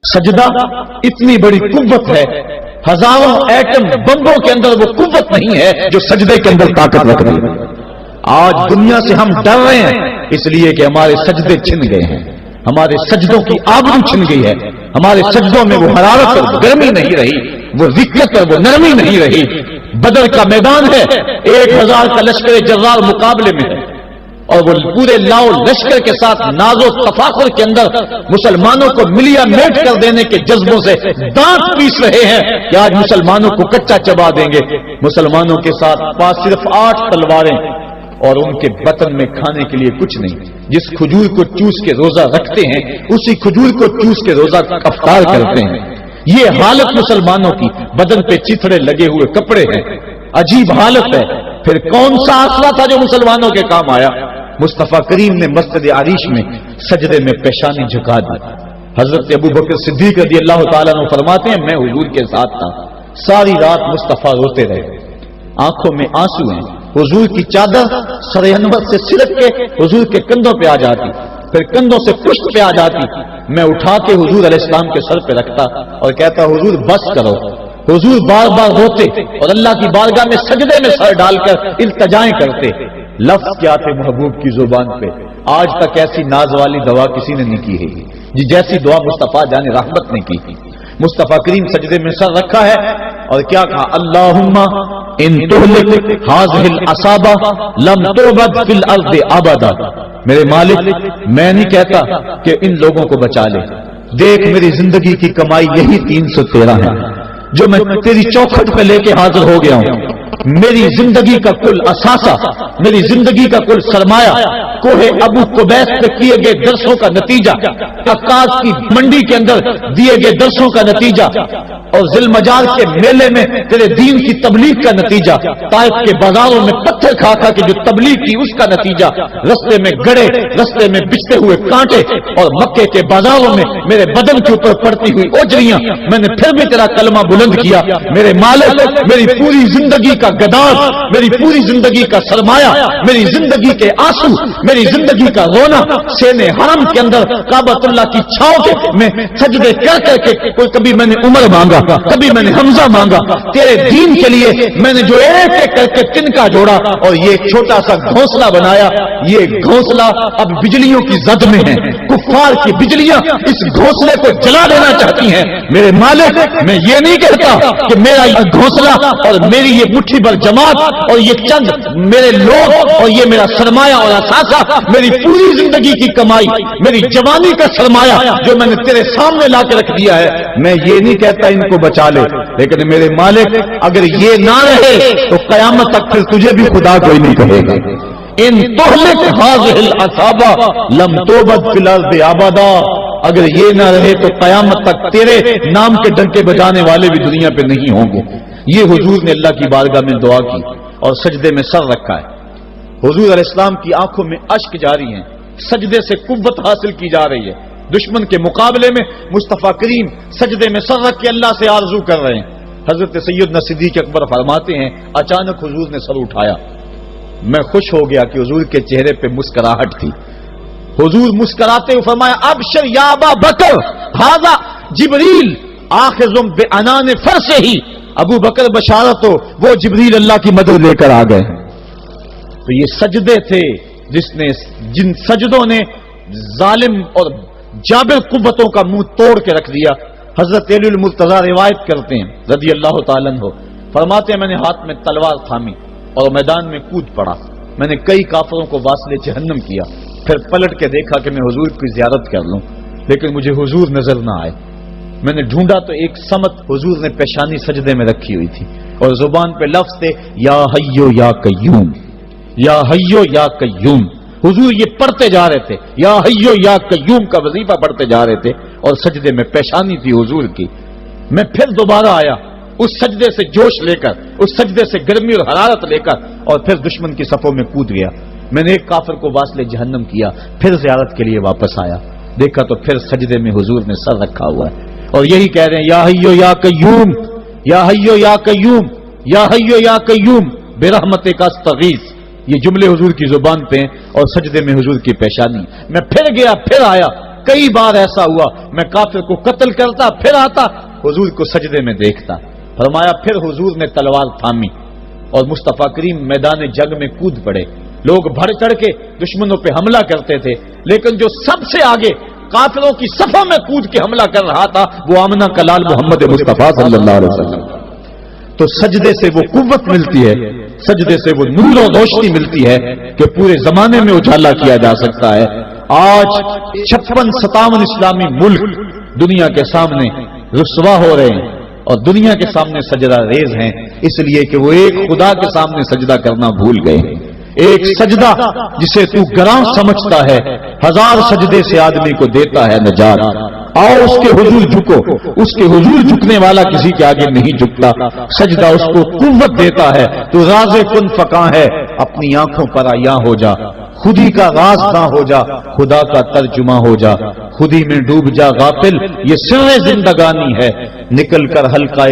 سجدہ اتنی بڑی قوت ہے، ہزاروں ایٹم بمبوں کے اندر وہ قوت نہیں ہے جو سجدے کے اندر طاقت رکھ رہی ہے۔ آج دنیا سے ہم ڈر رہے ہیں اس لیے کہ ہمارے سجدے چھن گئے ہیں، ہمارے سجدوں کی آبرو چھن گئی ہے، ہمارے سجدوں میں وہ حرارت اور گرمی نہیں رہی، وہ رقت اور وہ نرمی نہیں رہی۔ بدر کا میدان ہے، 1000 کا لشکر جرار مقابلے میں ہے، اور وہ پورے لاؤ لشکر کے ساتھ ناز و تفاخر کے اندر مسلمانوں کو ملیا میٹ کر دینے کے جذبوں سے دانت پیس رہے ہیں کہ آج مسلمانوں کو کچا چبا دیں گے۔ مسلمانوں کے ساتھ پاس صرف 8 تلواریں اور ان کے بطن میں کھانے کے لیے کچھ نہیں۔ جس کھجور کو چوس کے روزہ رکھتے ہیں اسی کھجور کو چوس کے روزہ افطار کرتے ہیں۔ یہ حالت مسلمانوں کی، بدن پہ چتھڑے لگے ہوئے کپڑے ہیں، عجیب حالت ہے۔ پھر کون سا آسرا تھا جو مسلمانوں کے کام آیا؟ مصطفیٰ کریم نے مسجد عریش میں سجدے میں پیشانی جھکا دی۔ حضرت ابو بکر صدیق رضی اللہ تعالیٰ عنہ فرماتے ہیں میں حضور کے ساتھ تھا، ساری رات مصطفیٰ روتے رہے، آنکھوں میں آنسو ہیں، حضور کی چادر سر انور سے سرک کے حضور کے کندھوں پہ آ جاتی، پھر کندھوں سے پشت پہ آ جاتی، میں اٹھا کے حضور علیہ السلام کے سر پہ رکھتا اور کہتا حضور بس کرو۔ حضور بار بار روتے اور اللہ کی بارگاہ میں سجدے میں سر ڈال کر التجائیں کرتے۔ لفظ کیا تھے محبوب کی زبان پہ، آج تک ایسی ناز والی دعا کسی نے نہیں کی ہے جی جیسی دعا مصطفیٰ جان رحمت نے کی تھی۔ مصطفیٰ کریم سجدے میں سر رکھا ہے اور کیا کہا؟ اللہم ان تہلک ہذہ العصابہ لم تعبد فی الارض ابدا۔ میرے مالک میں نہیں کہتا کہ ان لوگوں کو بچا لے، دیکھ میری زندگی کی کمائی یہی 313 ہے جو میں تیری چوکھٹ پہ لے کے حاضر ہو گیا ہوں۔ میری زندگی کا کل اثاثہ، میری زندگی کا کل سرمایہ کوہ ابو قبیس پہ کیے گئے درسوں کا نتیجہ، عکاظ کی منڈی کے اندر دیے گئے درسوں کا نتیجہ، اور ذی المجال کے میلے میں تیرے دین کی تبلیغ کا نتیجہ، طائف کے بازاروں میں پتھر کھا کھا کے جو تبلیغ کی اس کا نتیجہ، رستے میں گڑے، رستے میں بچھتے ہوئے کانٹے، اور مکے کے بازاروں میں میرے بدن کے اوپر پڑتی ہوئی اوجریاں، میں نے پھر بھی تیرا کلمہ بلند کیا۔ میرے مالک میری پوری زندگی کا گداز، میری پوری زندگی کا سرمایہ، میری زندگی کے آنسو، میری زندگی کا رونا سینے حرم کے اندر کعبۃ اللہ کی چھاؤں کے میں سجدے کر کر کے، کوئی کبھی میں نے عمر مانگا، کبھی میں نے حمزہ مانگا، تیرے دین کے لیے میں نے جو ایک ایک کر کے تنکا جوڑا اور یہ چھوٹا سا گھونسلہ بنایا، یہ گھونسلہ اب بجلیوں کی زد میں ہے، کفار کی بجلیاں اس گھونسلے کو جلا دینا چاہتی ہیں۔ میرے مالک میں یہ نہیں کہتا کہ میرا یہ گھونسلہ اور میری یہ مٹھی بھر جماعت اور یہ چند میرے لوگ اور یہ میرا سرمایہ اور اثاثہ، میری پوری زندگی کی کمائی، میری جوانی کا سرمایہ جو میں نے تیرے سامنے لا کے رکھ دیا ہے، میں یہ نہیں کہتا ان کو بچا لے، لیکن میرے مالک اگر یہ نہ رہے تو قیامت تک پھر تجھے بھی خدا کوئی نہیں کہے گا۔ ان تہلک ہذہ العصابہ لم تعبد فی الارض ابدا، اگر یہ نہ رہے تو قیامت تک تیرے نام کے ڈنکے بجانے والے بھی دنیا پہ نہیں ہوں گے۔ یہ حضور نے اللہ کی بارگاہ میں دعا کی اور سجدے میں سر رکھا ہے۔ حضور علیہ السلام کی آنکھوں میں اشک جاری ہیں، سجدے سے قوت حاصل کی جا رہی ہے۔ دشمن کے مقابلے میں مصطفیٰ کریم سجدے میں سر رکھ کے اللہ سے آرزو کر رہے ہیں۔ حضرت سیدنا صدیق اکبر فرماتے ہیں اچانک حضور نے سر اٹھایا، میں خوش ہو گیا کہ حضور کے چہرے پہ مسکراہٹ تھی۔ حضور مسکراتے ہوئے فرمایا ابشر یا ابا بکر ھذا جبریل آخذ بعنان فرسہ، ابو بکر بشارت ہو، وہ جبریل اللہ کی مدد لے کر آ گئے۔ تو یہ سجدے تھے جن سجدوں نے ظالم اور جابر قوتوں کا منہ توڑ کے رکھ دیا۔ حضرت علی المرتضیٰ روایت کرتے ہیں رضی اللہ تعالیٰ عنہ، فرماتے ہیں میں نے ہاتھ میں تلوار تھامی اور میدان میں کود پڑا، میں نے کئی کافروں کو واصل جہنم کیا، پھر پلٹ کے دیکھا کہ میں حضور کی زیارت کر لوں، لیکن مجھے حضور نظر نہ آئے۔ میں نے ڈھونڈا تو ایک سمت حضور نے پیشانی سجدے میں رکھی ہوئی تھی اور زبان پہ لفظ تھے یا حیو یا قیوم، یا حیو یا قیوم۔ حضور یہ پڑھتے جا رہے تھے، یا حیو یا قیوم کا وظیفہ پڑھتے جا رہے تھے اور سجدے میں پیشانی تھی حضور کی۔ میں پھر دوبارہ آیا اس سجدے سے جوش لے کر، اس سجدے سے گرمی اور حرارت لے کر، اور پھر دشمن کی صفوں میں کود گیا۔ میں نے ایک کافر کو واصل جہنم کیا، پھر زیارت کے لیے واپس آیا، دیکھا تو پھر سجدے میں حضور نے سر رکھا ہوا ہے اور یہی کہہ رہے ہیں یا حیو یا قیوم، یا حیو یا قیوم، یا حیو یا قیوم برحمتک استغیث۔ یہ جملے حضور کی زبان پہ ہیں اور سجدے میں حضور کی پیشانی۔ میں پھر گیا، پھر آیا، کئی بار ایسا ہوا میں کافر کو قتل کرتا پھر آتا حضور کو سجدے میں دیکھتا. فرمایا پھر حضور نے تلوار تھامی اور مصطفیٰ کریم میدان جنگ میں کود پڑے. لوگ بڑھ چڑھ کے دشمنوں پہ حملہ کرتے تھے لیکن جو سب سے آگے کافروں کی صفوں میں کود کے حملہ کر رہا تھا وہ آمنہ کا لال محمد مصطفیٰ صلی اللہ علیہ وسلم. تو سجدے سے وہ قوت ملتی ہے, سجدے سے وہ نور و روشنی ملتی ہے کہ پورے زمانے میں اجالا کیا جا سکتا ہے. آج 56-57 اسلامی ملک دنیا کے سامنے رسوا ہو رہے ہیں اور دنیا کے سامنے سجدہ ریز ہیں اس لیے کہ وہ ایک خدا کے سامنے سجدہ کرنا بھول گئے ہیں. ایک سجدہ جسے تو گراں سمجھتا ہے 1000 سجدے سے آدمی کو دیتا ہے نجات. آؤ اس کے حضور جھکو, اس کے حضور جھکنے والا کسی کے آگے نہیں جھکتا. سجدہ اس کو قوت دیتا ہے. تو راز کن فقاں ہے اپنی آنکھوں پر عیاں ہو جا, خودی کا راز نہ ہو جا, خدا کا ترجمہ ہو جا, خودی میں ڈوب جا غافل, یہ سر زندگانی ہے, نکل کر حلقہ